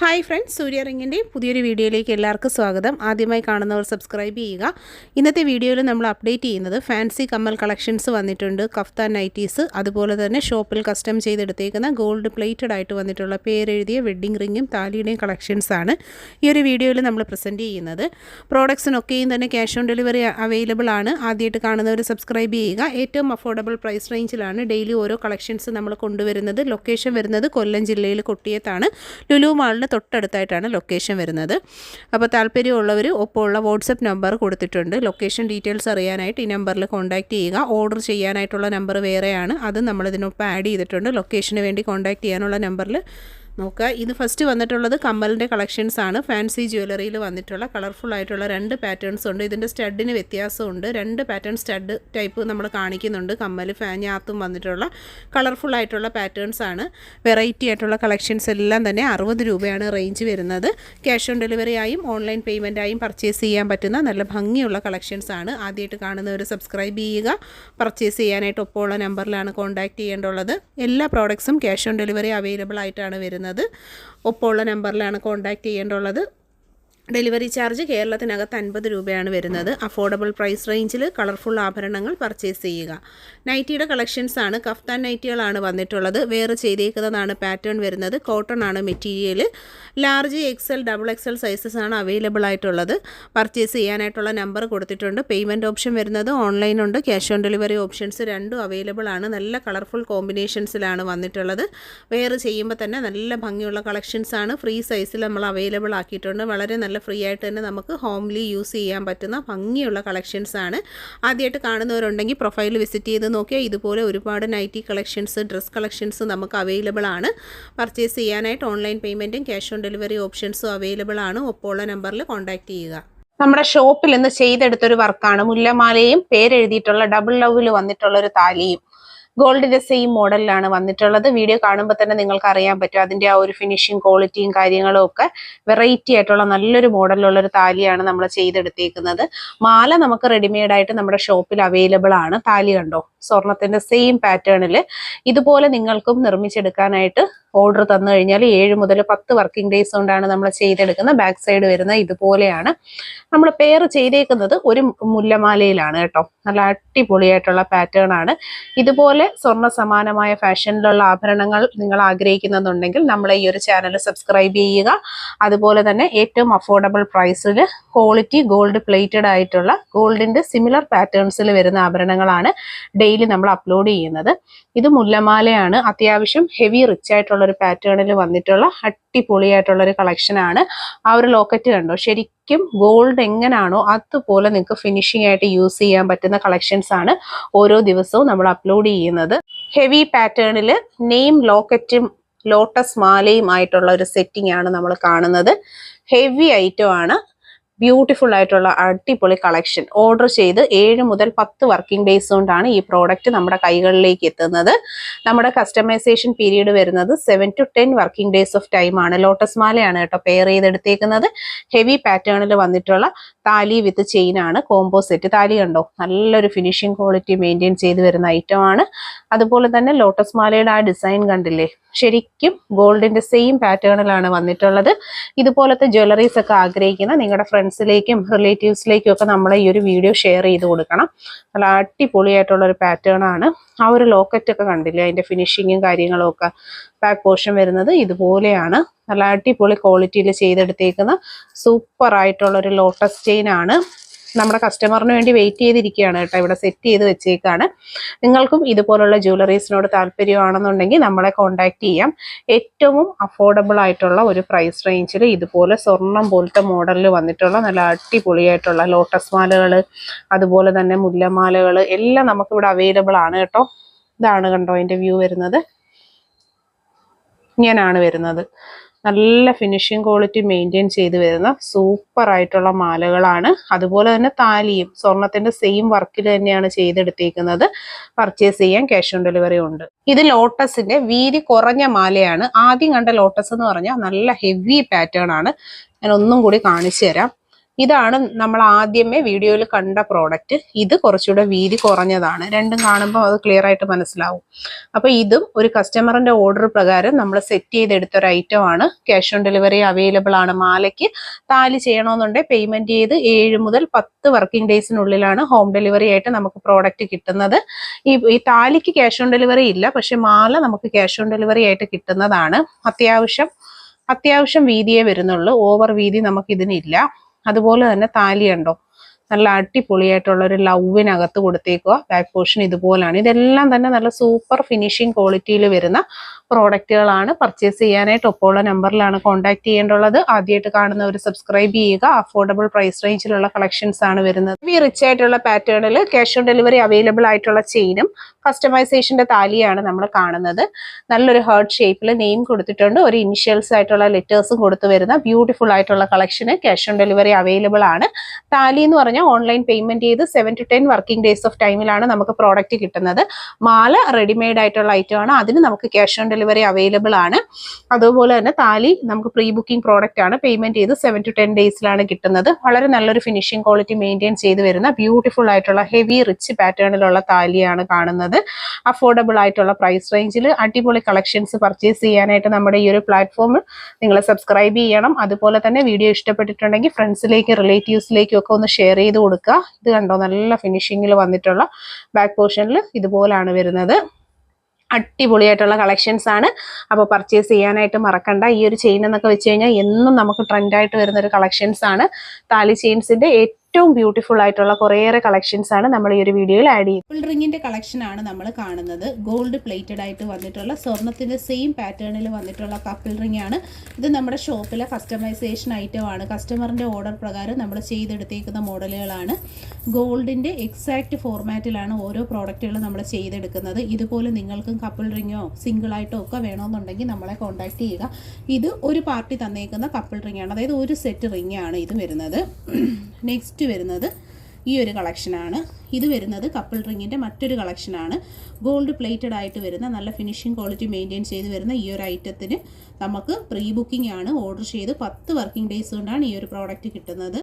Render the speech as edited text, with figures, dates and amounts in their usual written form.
Hi friends, സൂര്യ റിങ്ങിൻ്റെ പുതിയൊരു വീഡിയോയിലേക്ക് എല്ലാവർക്കും സ്വാഗതം. ആദ്യമായി കാണുന്നവർ സബ്സ്ക്രൈബ് ചെയ്യുക. ഇന്നത്തെ വീഡിയോയിൽ നമ്മൾ അപ്ഡേറ്റ് ചെയ്യുന്നത് ഫാൻസി കമ്മൽ കളക്ഷൻസ് വന്നിട്ടുണ്ട്, കഫ്താൻ നൈറ്റീസ്, അതുപോലെ തന്നെ ഷോപ്പിൽ കസ്റ്റം ചെയ്തെടുത്തേക്കുന്ന ഗോൾഡ് പ്ലേറ്റഡ് ആയിട്ട് വന്നിട്ടുള്ള പേരെഴുതിയ വെഡ്ഡിംഗ് റിങ്ങും താലിയുടെയും കളക്ഷൻസാണ് ഈ ഒരു വീഡിയോയിൽ നമ്മൾ പ്രസൻറ്റ് ചെയ്യുന്നത്. പ്രോഡക്ട്സിനൊക്കെയും തന്നെ ക്യാഷ് ഓൺ ഡെലിവറി അവൈലബിൾ ആണ്. ആദ്യമായിട്ട് കാണുന്നവർ സബ്സ്ക്രൈബ് ചെയ്യുക. ഏറ്റവും അഫോർഡബിൾ പ്രൈസ് റേഞ്ചിലാണ് ഡെയിലി ഓരോ കളക്ഷൻസ് നമ്മൾ കൊണ്ടുവരുന്നത്. ലൊക്കേഷൻ വരുന്നത് കൊല്ലം ജില്ലയിൽ കൊട്ടിയത്താണ്. ലുലു മാളിന് തൊട്ടടുത്തായിട്ടാണ് ലൊക്കേഷൻ വരുന്നത്. അപ്പോൾ താല്പര്യമുള്ളവർ ഒപ്പമുള്ള വാട്സപ്പ് നമ്പർ കൊടുത്തിട്ടുണ്ട്. ലൊക്കേഷൻ ഡീറ്റെയിൽസ് അറിയാനായിട്ട് ഈ നമ്പറിൽ കോൺടാക്റ്റ് ചെയ്യുക. ഓർഡർ ചെയ്യാനായിട്ടുള്ള നമ്പർ വേറെയാണ്, അത് നമ്മളിതിനൊപ്പം ആഡ് ചെയ്തിട്ടുണ്ട്. ലൊക്കേഷന് വേണ്ടി കോൺടാക്റ്റ് ചെയ്യാനുള്ള നമ്പറിൽ നോക്കുക. ഇത് ഫസ്റ്റ് വന്നിട്ടുള്ളത് കമ്മലിൻ്റെ കളക്ഷൻസ് ആണ്. ഫാൻസി ജ്വല്ലറിയിൽ വന്നിട്ടുള്ള കളർഫുൾ ആയിട്ടുള്ള രണ്ട് പാറ്റേൺസ് ഉണ്ട്. ഇതിൻ്റെ സ്റ്റഡിന് വ്യത്യാസമുണ്ട്. രണ്ട് പാറ്റേൺ സ്റ്റഡ് ടൈപ്പ് നമ്മൾ കാണിക്കുന്നുണ്ട്. കമ്മൽ ഫാനിനകത്തും വന്നിട്ടുള്ള കളർഫുൾ ആയിട്ടുള്ള പാറ്റേൺസ് ആണ്. വെറൈറ്റി ആയിട്ടുള്ള കളക്ഷൻസ് എല്ലാം തന്നെ 60 രൂപയാണ് റേഞ്ച് വരുന്നത്. ക്യാഷ് ഓൺ ഡെലിവറി ആയും ഓൺലൈൻ പേയ്മെൻറ്റായും പർച്ചേസ് ചെയ്യാൻ പറ്റുന്ന നല്ല ഭംഗിയുള്ള കളക്ഷൻസ് ആണ്. ആദ്യമായിട്ട് കാണുന്നവർ സബ്സ്ക്രൈബ് ചെയ്യുക. പർച്ചേസ് ചെയ്യാനായിട്ട് ഒപ്പമുള്ള നമ്പറിലാണ് കോൺടാക്റ്റ് ചെയ്യേണ്ടുള്ളത്. എല്ലാ പ്രോഡക്ട്സും ക്യാഷ് ഓൺ ഡെലിവറി അവൈലബിൾ ആയിട്ടാണ് വരുന്നത്. ഒപ്പമുള്ള നമ്പറിലാണ് കോൺടാക്റ്റ് ചെയ്യേണ്ടുള്ളത്. ഡെലിവറി ചാർജ് കേരളത്തിനകത്ത് 50 രൂപയാണ് വരുന്നത്. അഫോർഡബിൾ പ്രൈസ് റേഞ്ചിൽ കളർഫുൾ ആഭരണങ്ങൾ പർച്ചേസ് ചെയ്യുക. നൈറ്റിയുടെ കളക്ഷൻസ് ആണ്. കഫ്താൻ നൈറ്റികളാണ് വന്നിട്ടുള്ളത്. വേറെ ചെയ്തേക്കുന്നതാണ് പാറ്റേൺ വരുന്നത്. കോട്ടൺ ആണ് material. Large XL XXL sizes ആണ് അവൈലബിൾ ആയിട്ടുള്ളത്. പർച്ചേസ് ചെയ്യാനായിട്ടുള്ള നമ്പർ കൊടുത്തിട്ടുണ്ട്. പേയ്മെൻറ്റ് ഓപ്ഷൻ വരുന്നത് ഓൺലൈനുണ്ട്. ക്യാഷ് ഓൺ ഡെലിവറി ഓപ്ഷൻസ് രണ്ടും അവൈലബിൾ ആണ്. നല്ല കളർഫുൾ കോമ്പിനേഷൻസിലാണ് വന്നിട്ടുള്ളത്. വേറെ ചെയ്യുമ്പോൾ തന്നെ നല്ല ഭംഗിയുള്ള കളക്ഷൻസ് ആണ്. ഫ്രീ സൈസിൽ നമ്മൾ അവൈലബിൾ ആക്കിയിട്ടുണ്ട്. വളരെ നല്ല ഫ്രീ ആയിട്ട് തന്നെ നമുക്ക് ഹോംലി യൂസ് ചെയ്യാൻ പറ്റുന്ന ഭംഗിയുള്ള കളക്ഷൻസ് ആണ്. ആദ്യമായിട്ട് കാണുന്നവരുണ്ടെങ്കിൽ പ്രൊഫൈൽ വിസിറ്റ് ചെയ്ത് നോക്കിയാൽ ഇതുപോലെ ഒരുപാട് നൈറ്റി കളക്ഷൻസ്, ഡ്രസ് കളക്ഷൻസ് നമുക്ക് അവൈലബിൾ ആണ്. പർച്ചേസ് ചെയ്യാനായിട്ട് ഓൺലൈൻ പേയ്മെൻറ്റും ക്യാഷ് ഓൺ ഡെലിവറി ഓപ്ഷൻസും അവൈലബിൾ ആണ്. ഒപ്പമുള്ള നമ്പറിൽ കോൺടാക്റ്റ് ചെയ്യുക. നമ്മുടെ ഷോപ്പിൽ ഇന്ന് ചെയ്തെടുത്തൊരു വർക്കാണ്. മുല്ലമാലയും പേരെഴുതിയിട്ടുള്ള ഡബിൾ ലവിൽ വന്നിട്ടുള്ള ഒരു താലിയും ഗോൾഡിന്റെ സെയിം മോഡലിലാണ് വന്നിട്ടുള്ളത്. വീഡിയോ കാണുമ്പോൾ തന്നെ നിങ്ങൾക്ക് അറിയാൻ പറ്റും അതിന്റെ ആ ഒരു ഫിനിഷിങ് ക്വാളിറ്റിയും കാര്യങ്ങളും ഒക്കെ. വെറൈറ്റി ആയിട്ടുള്ള നല്ലൊരു മോഡലിലുള്ള ഒരു താലിയാണ് നമ്മൾ ചെയ്തെടുത്തേക്കുന്നത്. മാല നമുക്ക് റെഡിമെയ്ഡ് ആയിട്ട് നമ്മുടെ ഷോപ്പിൽ അവൈലബിൾ ആണ്. താലി കണ്ടോ, സ്വർണത്തിന്റെ സെയിം പാറ്റേണിൽ ഇതുപോലെ നിങ്ങൾക്കും നിർമ്മിച്ചെടുക്കാനായിട്ട് ഓർഡർ തന്നു കഴിഞ്ഞാൽ 7 മുതൽ 10 വർക്കിംഗ് ഡേയ്സ് കൊണ്ടാണ് നമ്മൾ ചെയ്തെടുക്കുന്നത്. ബാക്ക് സൈഡ് വരുന്നത് ഇതുപോലെയാണ്. നമ്മൾ പെയർ ചെയ്തേക്കുന്നത് ഒരു മുല്ലമാലയിലാണ് കേട്ടോ. നല്ല അടിപൊളിയായിട്ടുള്ള പാറ്റേൺ ആണ്. ഇതുപോലെ സ്വർണ്ണ സമാനമായ ഫാഷനിലുള്ള ആഭരണങ്ങൾ നിങ്ങൾ ആഗ്രഹിക്കുന്നുണ്ടെങ്കിൽ നമ്മളെ ഈ ഒരു ചാനൽ സബ്സ്ക്രൈബ് ചെയ്യുക. അതുപോലെ തന്നെ ഏറ്റവും അഫോർഡബിൾ പ്രൈസിൽ ക്വാളിറ്റി ഗോൾഡ് പ്ലേറ്റഡ് ആയിട്ടുള്ള ഗോൾഡിന്റെ സിമിലർ പാറ്റേൺസിൽ വരുന്ന ആഭരണങ്ങളാണ് ഡെയിലി നമ്മൾ അപ്ലോഡ് ചെയ്യുന്നത്. ഇത് മുല്ലമാലയാണ്. അത്യാവശ്യം ഹെവി റിച്ച് ആയിട്ടുള്ള ഒരു പാറ്റേണിൽ വന്നിട്ടുള്ള അടിപൊളിയായിട്ടുള്ള ഒരു കളക്ഷൻ ആണ്. ആ ഒരു ലോക്കറ്റ് കണ്ടോ, ശരിക്കും ഗോൾഡ് എങ്ങനാണോ അതുപോലെ നിങ്ങൾക്ക് ഫിനിഷിംഗ് ആയിട്ട് യൂസ് ചെയ്യാൻ പറ്റുന്ന കളക്ഷൻസ് ആണ് ഓരോ ദിവസവും നമ്മൾ അപ്ലോഡ് ചെയ്യുന്നത്. ഹെവി പാറ്റേണിൽ നെയിം ലോക്കറ്റും ലോട്ടസ് മാലയും ആയിട്ടുള്ള ഒരു സെറ്റിംഗ് ആണ് നമ്മൾ കാണുന്നത്. ഹെവി ഐറ്റം ആണ്. ബ്യൂട്ടിഫുൾ ആയിട്ടുള്ള അടിപൊളി കളക്ഷൻ. ഓർഡർ ചെയ്ത് 7 മുതൽ 10 വർക്കിംഗ് ഡേയ്സ് കൊണ്ടാണ് ഈ പ്രോഡക്റ്റ് നമ്മുടെ കൈകളിലേക്ക് എത്തുന്നത്. നമ്മുടെ കസ്റ്റമൈസേഷൻ പീരീഡ് വരുന്നത് 7 to 10 working days of time ആണ്. ലോട്ടസ് മാലയാണ് കേട്ടോ പെയർ ചെയ്തെടുത്തേക്കുന്നത്. ഹെവി പാറ്റേണിൽ വന്നിട്ടുള്ള താലി വിത്ത് ചെയിൻ ആണ്. Combo set. താലി കണ്ടോ, നല്ലൊരു ഫിനിഷിംഗ് ക്വാളിറ്റി മെയിൻറ്റെയിൻ ചെയ്ത് വരുന്ന ഐറ്റം ആണ്. അതുപോലെ തന്നെ ലോട്ടസ് മാലയുടെ ആ ഡിസൈൻ കണ്ടില്ലേ, ശരിക്കും ഗോൾഡിന്റെ സെയിം പാറ്റേണിലാണ് വന്നിട്ടുള്ളത്. ഇതുപോലത്തെ ജ്വല്ലറീസ് ഒക്കെ ആഗ്രഹിക്കുന്ന നിങ്ങളുടെ ഫ്രണ്ട്സിലേക്കും റിലേറ്റീവ്സിലേക്കും ഒക്കെ നമ്മൾ ഈ ഒരു വീഡിയോ ഷെയർ ചെയ്ത് കൊടുക്കണം. നല്ല അടിപൊളിയായിട്ടുള്ള ഒരു പാറ്റേൺ ആണ്. ആ ഒരു ലോക്കറ്റ് ഒക്കെ കണ്ടില്ലേ, അതിന്റെ ഫിനിഷിങ്ങും കാര്യങ്ങളും ഒക്കെ. ബാക്ക് പോർഷൻ വരുന്നത് ഇതുപോലെയാണ്. നല്ല അടിപൊളി ക്വാളിറ്റിയിൽ ചെയ്തെടുത്തേക്കുന്ന സൂപ്പർ ആയിട്ടുള്ള ഒരു ലോട്ടസ് ചെയിൻ ആണ്. നമ്മുടെ കസ്റ്റമറിന് വേണ്ടി വെയിറ്റ് ചെയ്തിരിക്കുകയാണ് കേട്ടോ. ഇവിടെ സെറ്റ് ചെയ്ത് വെച്ചേക്കാണ്. നിങ്ങൾക്കും ഇതുപോലുള്ള ജ്വല്ലറീസിനോട് താല്പര്യമാണെന്നുണ്ടെങ്കിൽ നമ്മളെ കോൺടാക്ട് ചെയ്യാം. ഏറ്റവും അഫോർഡബിൾ ആയിട്ടുള്ള ഒരു പ്രൈസ് റേഞ്ചിൽ ഇതുപോലെ സ്വർണം പോലത്തെ മോഡലിൽ വന്നിട്ടുള്ള നല്ല അടിപൊളിയായിട്ടുള്ള ലോട്ടസ് മാലകൾ, അതുപോലെ തന്നെ മുല്ലമാലകൾ എല്ലാം നമുക്കിവിടെ അവൈലബിൾ ആണ് കേട്ടോ. ഇതാണ് കണ്ടോ അതിൻ്റെ വ്യൂ വരുന്നത്. ഇങ്ങനെയാണ് വരുന്നത്. നല്ല ഫിനിഷിംഗ് ക്വാളിറ്റി മെയിൻറ്റെയിൻ ചെയ്ത് വരുന്ന സൂപ്പർ ആയിട്ടുള്ള മാലകളാണ്. അതുപോലെ തന്നെ താലിയും സ്വർണത്തിന്റെ സെയിം വർക്കിൽ തന്നെയാണ് ചെയ്തെടുത്തേക്കുന്നത്. പർച്ചേസ് ചെയ്യാൻ ക്യാഷ് ഓൺ ഡെലിവറി ഉണ്ട്. ഇത് ലോട്ടസിന്റെ വീതി കുറഞ്ഞ മാലയാണ്. ആദ്യം കണ്ട ലോട്ടസ് എന്ന് പറഞ്ഞാൽ നല്ല ഹെവി പാറ്റേൺ ആണ്. ഞാൻ ഒന്നും കൂടി കാണിച്ചു തരാം. ഇതാണ് നമ്മൾ ആദ്യമേ വീഡിയോയിൽ കണ്ട പ്രോഡക്റ്റ്. ഇത് കുറച്ചുകൂടെ വീതി കുറഞ്ഞതാണ്. രണ്ടും കാണുമ്പോൾ അത് ക്ലിയർ ആയിട്ട് മനസ്സിലാവും. അപ്പോൾ ഇതും ഒരു കസ്റ്റമറിന്റെ ഓർഡർ പ്രകാരം നമ്മൾ സെറ്റ് ചെയ്തെടുത്ത ഒരു ഐറ്റം ആണ്. ക്യാഷ് ഓൺ ഡെലിവറി അവൈലബിൾ ആണ്. മാലയ്ക്ക് താലി ചെയ്യണമെന്നുണ്ടെങ്കിൽ പേയ്മെന്റ് ചെയ്ത് 7 മുതൽ 10 വർക്കിംഗ് ഡേയ്സിനുള്ളിലാണ് ഹോം ഡെലിവറി ആയിട്ട് നമുക്ക് പ്രോഡക്റ്റ് കിട്ടുന്നത്. ഈ താലിക്ക് ക്യാഷ് ഓൺ ഡെലിവറി ഇല്ല, പക്ഷെ മാല നമുക്ക് ക്യാഷ് ഓൺ ഡെലിവറി ആയിട്ട് കിട്ടുന്നതാണ്. അത്യാവശ്യം വീതിയേ വരുന്നുള്ളൂ, ഓവർ വീതി നമുക്ക് ഇതിനില്ല. അതുപോലെ തന്നെ താലി ഉണ്ടോ, നല്ല അടിപൊളിയായിട്ടുള്ള ഒരു ലവിനകത്ത് കൊടുത്തേക്കുക. Back portion ഇതുപോലാണ്. ഇതെല്ലാം തന്നെ നല്ല സൂപ്പർ ഫിനിഷിംഗ് ക്വാളിറ്റിയിൽ വരുന്ന പ്രോഡക്റ്റുകളാണ്. പർച്ചേസ് ചെയ്യാനായിട്ട് ഒപ്പമുള്ള നമ്പറിലാണ് കോൺടാക്ട് ചെയ്യേണ്ടുള്ളത്. ആദ്യമായിട്ട് കാണുന്നവർ സബ്സ്ക്രൈബ് ചെയ്യുക. അഫോർഡബിൾ പ്രൈസ് റേഞ്ചിലുള്ള കളക്ഷൻസ് ആണ് വരുന്നത്. ഈ റിച്ച് ആയിട്ടുള്ള പാറ്റേണിൽ ക്യാഷ് ഓൺ ഡെലിവറി അവൈലബിൾ ആയിട്ടുള്ള ചെയിനും കസ്റ്റമൈസേഷന്റെ താലിയാണ് നമ്മൾ കാണുന്നത്. നല്ലൊരു ഹാർട്ട് ഷേപ്പിൽ നെയിം കൊടുത്തിട്ടുണ്ട്. ഒരു ഇനിഷ്യൽസ് ആയിട്ടുള്ള ലെറ്റേഴ്സും കൊടുത്തു വരുന്ന ബ്യൂട്ടിഫുൾ ആയിട്ടുള്ള കളക്ഷന് ക്യാഷ് ഓൺ ഡെലിവറി അവൈലബിൾ ആണ്. താലി എന്ന് പറഞ്ഞാൽ ഓൺലൈൻ പേയ്മെന്റ് ചെയ്ത് 7 to 10 വർക്കിംഗ് ഡേയ്സ് ഓഫ് ടൈമിലാണ് നമുക്ക് പ്രോഡക്റ്റ് കിട്ടുന്നത്. മാല റെഡിമെയ്ഡ് ആയിട്ടുള്ള ഐറ്റം ആണ്. അതിന് നമുക്ക് ക്യാഷ് ഓൺ ഡെലിവറി അവൈലബിൾ ആണ്. അതുപോലെ തന്നെ താലി നമുക്ക് പ്രീ ബുക്കിംഗ് പ്രോഡക്റ്റ് ആണ്. പേയ്മെന്റ് ചെയ്ത് 7 to 10 ഡേയ്സിലാണ് കിട്ടുന്നത്. വളരെ നല്ലൊരു ഫിനിഷിംഗ് ക്വാളിറ്റി മെയിൻറ്റെയിൻ ചെയ്ത് വരുന്ന ബ്യൂട്ടിഫുൾ ആയിട്ടുള്ള ഹെവി റിച്ച് പാറ്റേണിലുള്ള താലിയാണ് കാണുന്നത്. അഫോർഡബിൾ ആയിട്ടുള്ള പ്രൈസ് റേഞ്ചിൽ അടിപൊളി കളക്ഷൻസ് പർച്ചേസ് ചെയ്യാനായിട്ട് നമ്മുടെ ഈ ഒരു പ്ലാറ്റ്ഫോമിൽ നിങ്ങൾ സബ്സ്ക്രൈബ് ചെയ്യണം. അതുപോലെ തന്നെ വീഡിയോ ഇഷ്ടപ്പെട്ടിട്ടുണ്ടെങ്കിൽ ഫ്രണ്ട്സിലേക്കും റിലേറ്റീവ്സിലേക്കും ഒക്കെ ഒന്ന് ഷെയർ ചെയ്ത് കൊടുക്കുക. ഇത് കണ്ടോ, നല്ല ഫിനിഷിങ്ങിൽ വന്നിട്ടുള്ള ബാക്ക് പോർഷനിൽ ഇതുപോലാണ് വരുന്നത്. അടിപൊളിയായിട്ടുള്ള കളക്ഷൻസ് ആണ്. അപ്പോൾ പർച്ചേസ് ചെയ്യാനായിട്ട് മറക്കണ്ട. ഈ ഒരു ചെയിൻ എന്നൊക്കെ വെച്ച് കഴിഞ്ഞാൽ എന്നും നമുക്ക് ട്രെൻഡായിട്ട് വരുന്ന ഒരു കളക്ഷൻസ് ആണ്. താലി ചെയിൻസിന്റെ ഏറ്റവും ബ്യൂട്ടിഫുൾ ആയിട്ടുള്ള കുറേയേറെ കളക്ഷൻസ് ആണ് നമ്മൾ ഈ ഒരു വീഡിയോയിൽ ആഡ് ചെയ്യുന്നത്. കപ്പിൾ റിങ്ങിന്റെ കളക്ഷൻ ആണ് നമ്മൾ കാണുന്നത്. ഗോൾഡ് പ്ലേറ്റഡ് ആയിട്ട് വന്നിട്ടുള്ള സ്വർണത്തിന്റെ സെയിം പാറ്റേണിൽ വന്നിട്ടുള്ള കപ്പിൾ റിംഗ് ആണ്. ഇത് നമ്മുടെ ഷോപ്പിലെ കസ്റ്റമൈസേഷൻ ഐറ്റം ആണ്. കസ്റ്റമറിന്റെ ഓർഡർ പ്രകാരം നമ്മൾ ചെയ്തെടുത്തേക്കുന്ന മോഡലുകളാണ്. ഗോൾഡിന്റെ എക്സാക്ട് ഫോർമാറ്റിലാണ് ഓരോ പ്രോഡക്റ്റുകളും നമ്മൾ ചെയ്തെടുക്കുന്നത്. ഇതുപോലെ നിങ്ങൾക്കും കപ്പിൾ റിങ്ങോ സിംഗിൾ ആയിട്ടോ ഒക്കെ വേണമെന്നുണ്ടെങ്കിൽ നമ്മളെ കോൺടാക്ട് ചെയ്യുക. ഇത് ഒരു പാർട്ടി തന്നേക്കുന്ന കപ്പിൾ റിംഗ് ആണ്. അതായത് ഒരു സെറ്റ് റിംഗ് ആണ് ഇത് വരുന്നത്. നെക്സ്റ്റ് വരുന്നത് ഈ ഒരു കളക്ഷനാണ്. ഇത് വരുന്നത് കപ്പിൾ റിങ്ങിൻ്റെ മറ്റൊരു കളക്ഷനാണ്. ഗോൾഡ് പ്ലേറ്റഡ് ആയിട്ട് വരുന്ന നല്ല ഫിനിഷിംഗ് ക്വാളിറ്റി മെയിൻറ്റെയിൻ ചെയ്ത് വരുന്ന ഈ ഒരു ഐറ്റത്തിന് നമുക്ക് പ്രീ ബുക്കിംഗ് ആണ്. ഓർഡർ ചെയ്ത് 10 വർക്കിംഗ് ഡേയ്സ് കൊണ്ടാണ് ഈ ഒരു പ്രോഡക്റ്റ് കിട്ടുന്നത്.